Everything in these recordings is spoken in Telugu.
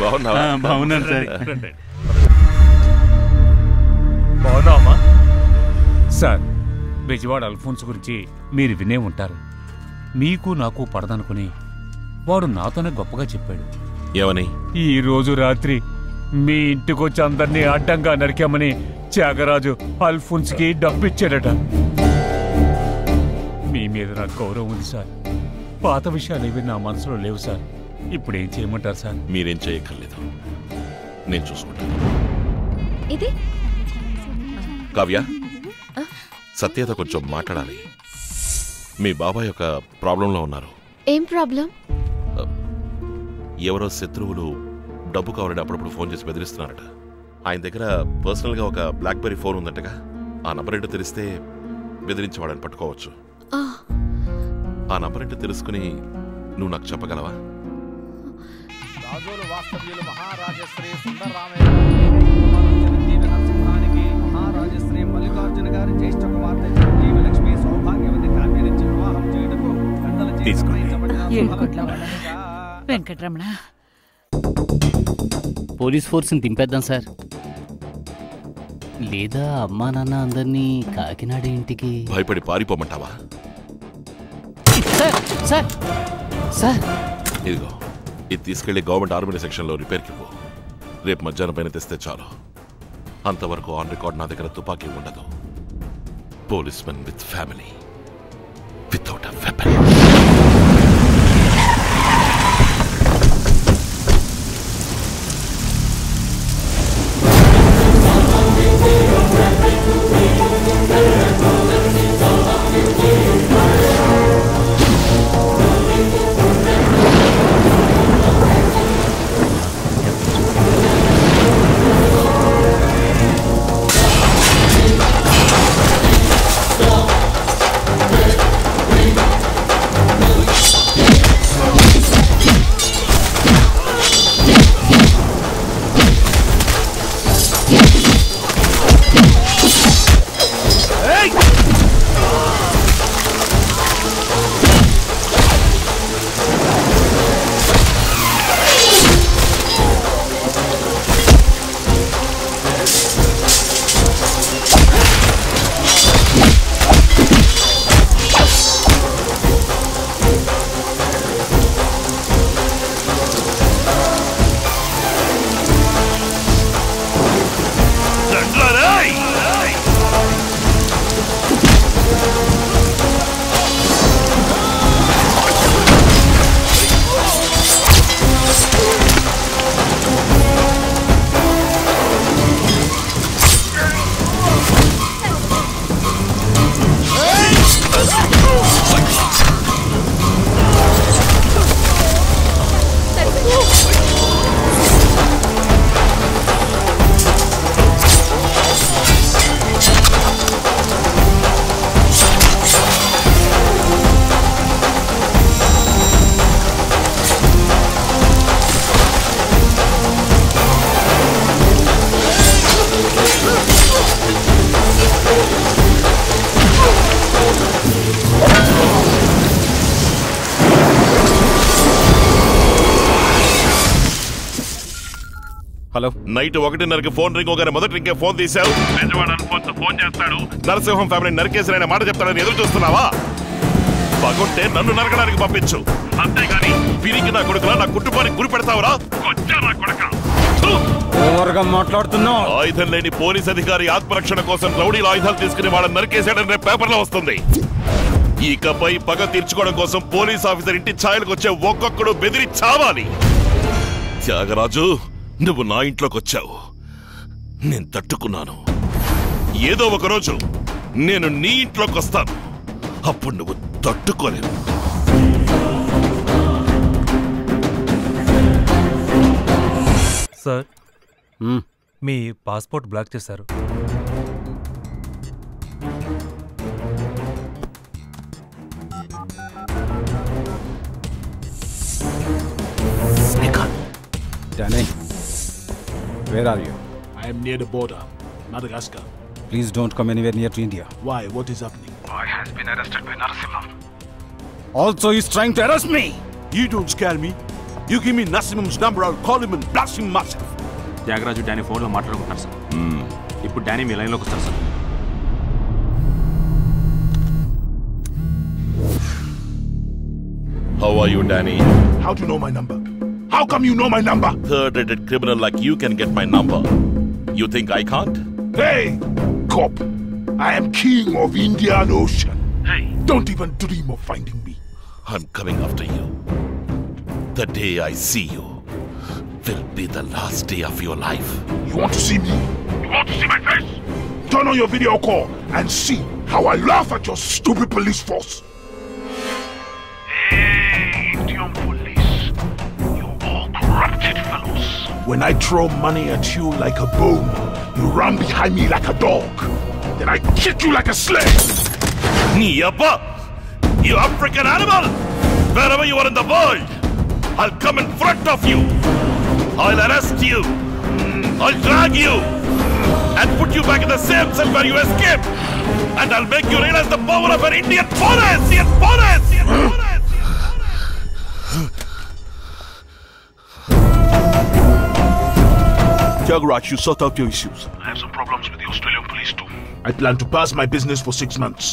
బాగున్నాను సార్. బాగున్నావమ్మా? సార్, బెజవాడ అల్ఫోన్స్ గురించి మీరు వినే ఉంటారు. మీకు నాకు పడదనుకుని వాడు నాతోనే గొప్పగా చెప్పాడు. ఏమని? ఈ రోజు రాత్రి మీ ఇంటికొచ్చి అందరినీ అడ్డంగా నరికామని త్యాగరాజు అల్ఫోన్స్ కి డబ్బిచ్చాడట. మీ మీద నాకు గౌరవం ఉంది సార్. పాత విషయాలు ఏవి నా మనసులో లేవు సార్. ఇప్పుడు ఏం చేయమంటారు సార్? మీరేం చేయక్కర్లేదు, నేను చూసుకుంటాను. ఇది కావ్య, సత్యతో కొంచెం మాట్లాడాలి. మీ బాబాయ్ ఒక ప్రాబ్లంలో ఉన్నారు. ఏం ప్రాబ్లం? ఎవరో శత్రువులు డబ్బు కావాలని అప్పుడప్పుడు ఫోన్ చేసి బెదిరిస్తున్నారట. ఆయన దగ్గర పర్సనల్గా ఒక బ్లాక్బెర్రీ ఫోన్ ఉందంటగా. ఆ నంబర్ ఏంటో తెలిస్తే బెదిరించేవాడని పట్టుకోవచ్చు. ఆ నంబర్ ఏంటో తెలుసుకుని నువ్వు నాకు చెప్పగలవా? రాజోలు వాస్తవ్యులు మహారాజశ్రీ సుందరరామయ్య నరసింహానికి మహారాజశ్రీ మల్లికార్జున గారి జ్యేష్ఠ కుమార్తె చిరంజీవి లక్ష్మి సౌభాగ్యవతి కావ్యనిచ్చి వివాహం చేయుటకు వెంకటరమణ, పోలీస్ ఫోర్స్ని దింపేద్దాం సార్. లేదా అమ్మా నాన్న అందరినీ కాకినాడ ఇంటికి భయపడి పారిపోమంటావా? సార్ సార్ సార్, ఇదిగో, ఇది తీసుకెళ్లి గవర్నమెంట్ ఆర్మీ సెక్షన్లో రిపేర్కి పో. రేపు మధ్యాహ్నం పైన తెస్తే చాలు. అంతవరకు ఆన్ రికార్డ్ నా దగ్గర తుపాకీ ఉండదు. Policemen with family without a weapon. Hello, night 1:30కి ఫోన్ రింగ్ అవగానే మొదటి రింగే ఫోన్ తీసావు. ఫోన్ చేస్తాడు, నరసింహం ఫ్యామిలీ నరికేసిన మాట చెప్తాడని ఎదురు చూస్తున్నావా? పగుంటే నన్ను నరకడానికి పంపించు, అంతేగాని పిరికి నా కొడుకులా నా కుటుంబానికి గురి పెడతావురా? మాట్లాడుతున్నావు. ఆయుధం లేని పోలీస్ అధికారి ఆత్మరక్షణ కోసం రౌడీల ఆయుధాలు తీసుకుని వాళ్ళని నరికేశాడని రేపు పేపర్లో వస్తుంది. ఇకపై పగ తీర్చుకోవడం కోసం పోలీస్ ఆఫీసర్ ఇంటి ఛాయలకు వచ్చే ఒక్కొక్కడు బెదిరి చావాలి. త్యాగరాజు, నువ్వు నా ఇంట్లోకి వచ్చావు, నేను తట్టుకున్నాను. ఏదో ఒక రోజు నేను నీ ఇంట్లోకి వస్తాను, అప్పుడు నువ్వు తట్టుకోలేవు. సార్, మీ పాస్పోర్ట్ బ్లాక్ చేశారు. Danny, where are you? I am near the border, Madagascar. Please don't come anywhere near to India. Why? What is happening? Boy has been arrested by Narasimham. Also, he's trying to arrest me. You don't scare me. You give me Nasimum's number, I'll call him and blast him massive. Thyagaraju Danny ఫోన్లో మాట్లాడుకుంటారు సార్. ఇప్పుడు డానీ మీ లైన్లోకి వస్తారు sir. How are you, Danny? How do you know my number? How come you know my number? Third-rated criminal like you can get my number. You think I can't? Hey, cop. I am king of Indian Ocean. Hey. Don't even dream of finding me. I'm coming after you. The day I see you will be the last day of your life. You want to see me? You want to see my face? Turn on your video call and see how I laugh at your stupid police force. Hey, Indian police. You all corrupted fellows. When I throw money at you like a bone, you run behind me like a dog. Then I kick you like a slave. Yappa! You African animal! Wherever you are in the world, I'll come in front of you. I'll arrest you. I'll drag you. And put you back in the same cell where you escaped. And I'll make you realize the power of an Indian forest! Indian forest! Indian forest! Tyagaraj, you sort out your issues. I have some problems with the Australian police too. I plan to pass my business for 6 months.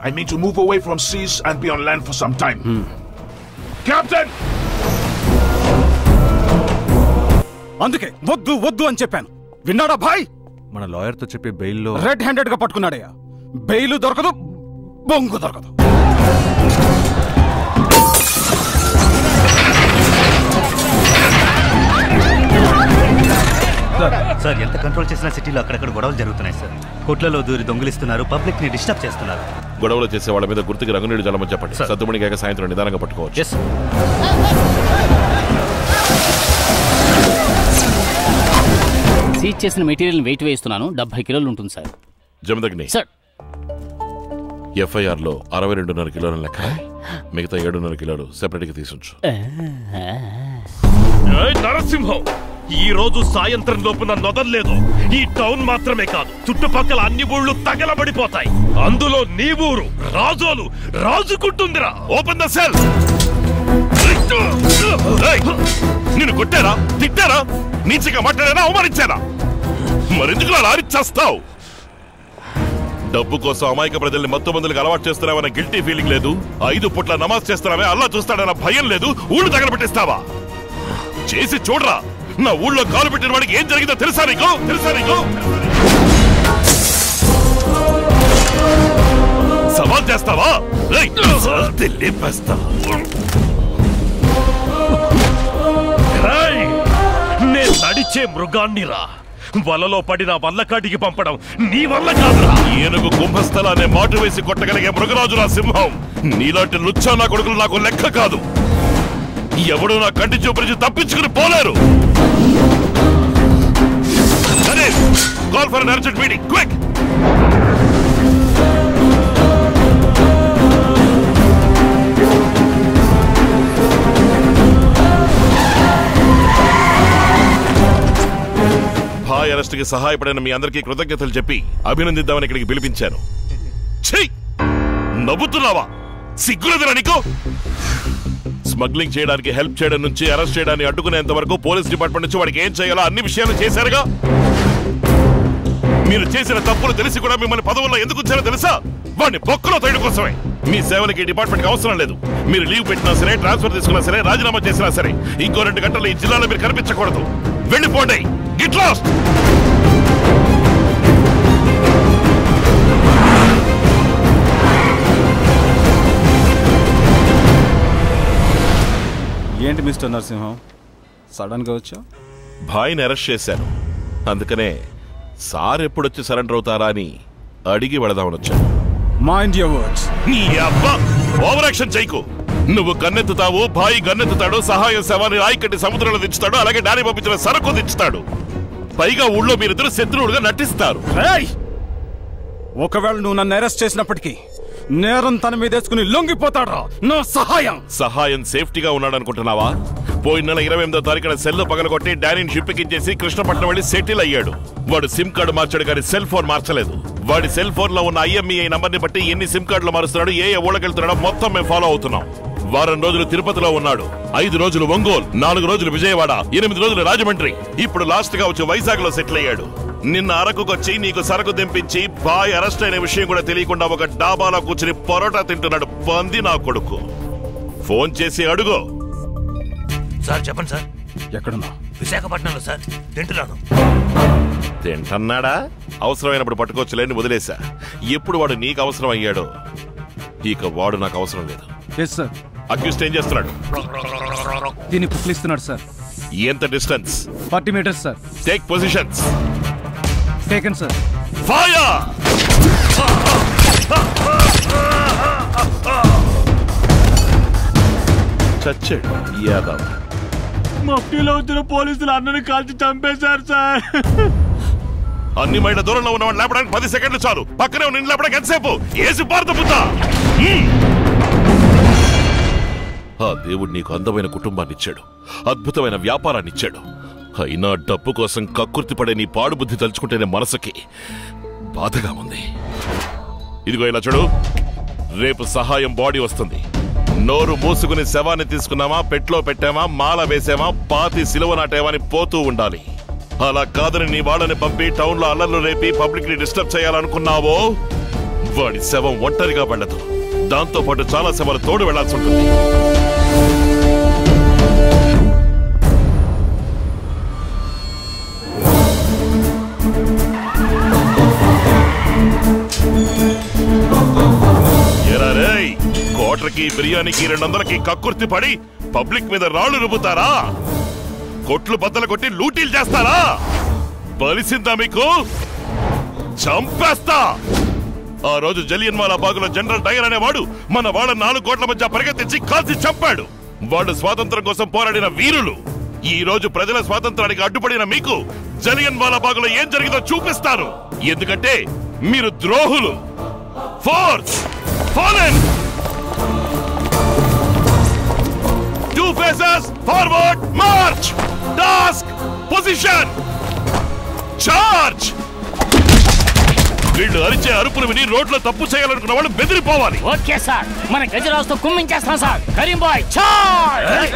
I mean to move away from seas and be on land for some time. Captain! అందుకే వద్దు వద్దు అని చెప్పాను. విన్నాడా భాయ్? మన లాయర్తో చెప్పి బెయిల్లో రెడ్ హ్యాండెడ్ గా పట్టుకున్నాడయ్యా. బెయిల్ దొరకదు, బొంగు దొరకదు. సార్ ఎంత కంట్రోల్ చేసినా సిటీలో అక్కడక్కడ గొడవలు జరుగుతున్నాయి సార్. కోట్లలో దూరి దొంగిలిస్తున్నారు, పబ్లిక్ ని డిస్టర్బ్ చేస్తున్నారు. గొడవలు చేసే వాళ్ళ మీద గుర్తుకి రంగునీడు జలమని చెప్పండి. సద్దుమణి కాక సాయంత్రం నిదానంగా పట్టుకోవచ్చు. సీజ్ చేసిన మెటీరియల్ వెయిట్ వేస్తున్నాను. 70 కిలోలు ఉంటుంది సార్. జమదగ్ని సార్, ఎఫ్ఐఆర్ లో 62.5 కిలోల లెక్క, మిగతా 7.5 కిలోలు సెపరేట్ గా తీసుంచు. నరసింహం, ఈ రోజు సాయంత్రం లోపు నన్ను వదలలేదు. ఈ టౌన్ మాత్రమే కాదు, చుట్టుపక్కల అన్ని ఊళ్ళు తగలబడిపోతాయి. అందులో నీ ఊరు రాజోలు రాజుకుంటుందిరా. Open the cell. నిన్ను కొట్టారా, తిట్టారా, నీచగా మాట్లాడారా, అవమానించారా? మరెందుకు లారిచ్చేస్తావు? డబ్బు కోసం అమాయక ప్రజల్ని మత్తు మందులకు అలవాటు చేస్తున్నావన్న గిల్టీ ఫీలింగ్ లేదు. 5 పూట్ల నమాజ్ చేస్తున్నావే, అల్లా చూస్తాడన్న భయం లేదు. ఊళ్ళు తగలబెట్టిస్తావా? చేసి చూడరా. నా ఊళ్ళో కాలు పెట్టిన వాడికి ఏం జరిగిందో తెలుసా నీకు? సవాల్ చేస్తావా? లేపేస్తా. నేను నడిచే మృగాన్నిరా. వలలో పడిన వల్లకాటికి పంపడం నీ వల్ల కాదురా. ఏనుగు కుంభస్థలాన్ని మాటు వేసి కొట్టగలిగే మృగరాజురా సింహం. నీలాంటి లుచ్చా నా కొడుకులు నాకు లెక్క కాదు. ఎవడు నా కంటి చూపు తప్పించుకుని పోలేరు. Call for an urgent meeting, quick. భాయ్ అరెస్ట్ కి సహాయపడిన మీ అందరికీ కృతజ్ఞతలు చెప్పి అభినందిద్దామని ఇక్కడికి పిలిపించాను. చెయ్, నవ్వుతున్నావా? సిగ్గులేదురా నీకు? స్మగ్లింగ్ చేయడానికి హెల్ప్ చేయడం నుంచి అరెస్ట్ చేయడాన్ని అడ్డుకునేంత వరకు పోలీస్ డిపార్ట్మెంట్ నుంచి వాడికి ఏం చేయాలో అన్ని విషయాలు చేశారుగా. మీరు చేసిన తప్పులు తెలిసి కూడా మిమ్మల్ని పదవుల్లో ఎందుకు ఉంచారో తెలుసా? వాడిని బొక్కలో తేయడం కోసమే. మీ సేవలకి డిపార్ట్మెంట్ అవసరం లేదు. మీరు లీవ్ పెట్టినా సరే, ట్రాన్స్ఫర్ తీసుకున్నా సరే, రాజీనామా చేసినా సరే, ఇంకో 2 గంటలు ఈ జిల్లాలో మీరు కనిపించకూడదు. వెళ్ళిపోండి. Get lost. ఏంటి మిస్టర్ నరసింహం, సడన్ గా వచ్చా? భాయ్ని అరెస్ట్ చేశాను. అందుకనే సార్ ఎప్పుడొచ్చి సరెండర్ అవుతారా అని అడిగి వెళదామని వచ్చాను. Mind your words. నీ అబ్బా, ఓవర్ యాక్షన్ చేయకు. నువ్వు గన్నెత్తుతావు, భాయ్ గన్నెత్తుతాడు, సహాయం శవాన్ని రాయికట్టి సముద్రంలో దించుతాడు, అలాగే డానీ పంపించిన సరకు దించుతాడు. పైగా ఊళ్ళో మీరిద్దరు శత్రువులుగా నటిస్తారు. ఒకవేళ నువ్వు నన్ను అరెస్ట్ చేసినప్పటికీ నేరం తన మీద వేసుకుని లొంగిపోతాడు. నా సహాయం సేఫ్టీగా ఉన్నాడు అనుకుంటున్నావా? పోయిన నెల 28వ తారీఖున సెల్ పగలగొట్టి డానీని షిప్పించేసి కృష్ణపట్నం వెళ్ళి సెటిల్ అయ్యాడు. వాడు సిమ్ కార్డు మార్చాడు కానీ సెల్ ఫోన్ మార్చలేదు. వాడి సెల్ ఫోన్ లో ఉన్న IMEI నంబర్ ని బట్టి ఎన్ని సిమ్ కార్డులు మారుస్తున్నాడు, ఏ ఊళ్ళకెళ్తున్నాడో మొత్తం మేము ఫాలో అవుతున్నాం. వారం రోజులు తిరుపతిలో ఉన్నాడు, 5 రోజులు ఒంగోలు, 4 రోజులు విజయవాడ, 8 రోజులు రాజమండ్రి, ఇప్పుడు లాస్ట్ గా వచ్చి వైజాగ్ లో సెటిల్ అయ్యాడు. నిన్న అరకుకొచ్చి నీకు సరకు దింపించి బాయ్ అరెస్ట్ అయిన విషయం కూడా తెలియకుండా ఒక డాబాలో కూర్చుని పరోటా తింటున్నాడు పంది నా కొడుకు. ఫోన్ చేసి అడుగు. సార్ చెప్పండి సార్. ఎక్కడున్నా? విశాఖపట్నంలో సార్. తింటున్నాను. తింటన్నాడా? అవసరమైనప్పుడు పట్టుకోవచ్చులేని వదిలేశా. ఎప్పుడు వాడు నీకు అవసరం అయ్యాడో ఇక వాడు నాకు అవసరం లేదు. Yes sir. అక్యూస్ట్ ఏం చేస్తున్నాడు? దీన్ని పుక్లిస్తున్నాడు సార్. ఎంత distance? 40 metres sir. Take positions. Taken sir. Fire! చచ్చాడు యాదవ్. మఫ్టీలో వచ్చిన పోలీసులు అన్నని కాల్చి చంపేశారు సార్. అన్ని మైళ్ళ దూరంలో ఉన్నవాడిని లేపడానికి 10 సెకండ్లు చాలు. పక్కనే ఉన్న లేపడానికి ఎంతసేపు? ఏసి పారదపుతా. ఆ దేవుడు నీకు అందమైన కుటుంబాన్ని ఇచ్చాడు, అద్భుతమైన వ్యాపారాన్ని ఇచ్చాడు. అయినా డబ్బు కోసం కక్కుర్తి పడే నీ పాడు బుద్ధి తలుచుకుంటేనే మనసుకి బాధగా ఉంది. ఇదిగో ఇలా చూడు, రేపు సహాయం బాడీ వస్తుంది. నోరు మూసుకుని శవాన్ని తీసుకున్నామా, పెట్లో పెట్టామా, మాల వేసామా, పాతి సిలువ నాటేమా అని పోతూ ఉండాలి. అలా కాదని నీ వాళ్ళని పంపి టౌన్ లో అల్లర్లు రేపి పబ్లిక్ ని డిస్టర్బ్ చేయాలనుకున్నావో వాడి శవం ఒంటరిగా వెళ్ళదు, దాంతో పాటు చాలా శవాలు తోడు వెళ్లాల్సి ఉంటుంది. కోటర్కి బిర్యానీకి 200కి కక్కుర్తి పడి పబ్లిక్ మీద రాళ్లు రుబ్బుతారా? కొట్లు బద్దలు కొట్టి లూటీలు చేస్తారా? బలిసిందా మీకు? చంపేస్తా. ఆ రోజు జలియన్ వాలా బాగులో జనరల్ డయర్ అనేవాడు మన వాళ్ళ 4 కోట్ల మధ్య పరిగెత్తించి కాల్చి చంపాడు. వాళ్ళు స్వాతంత్రం కోసం పోరాడిన వీరులు. ఈ రోజు ప్రజల స్వాతంత్రానికి అడ్డుపడిన మీకు జలియన్ వాలా బాగులో ఏం జరిగిందో చూపిస్తాను. ఎందుకంటే మీరు ద్రోహులు. Force fallen. 2 phases forward march. Task position charge. వీళ్ళు అరిచే అరుపులు విని రోడ్లో తప్పు చేయాలనుకున్న వాళ్ళు బెదిరిపోవాలి. ఓకే సార్, మన గజరాజుతో కుమ్మించేస్తాం సార్. కరీం బాయ్ చార్జ్.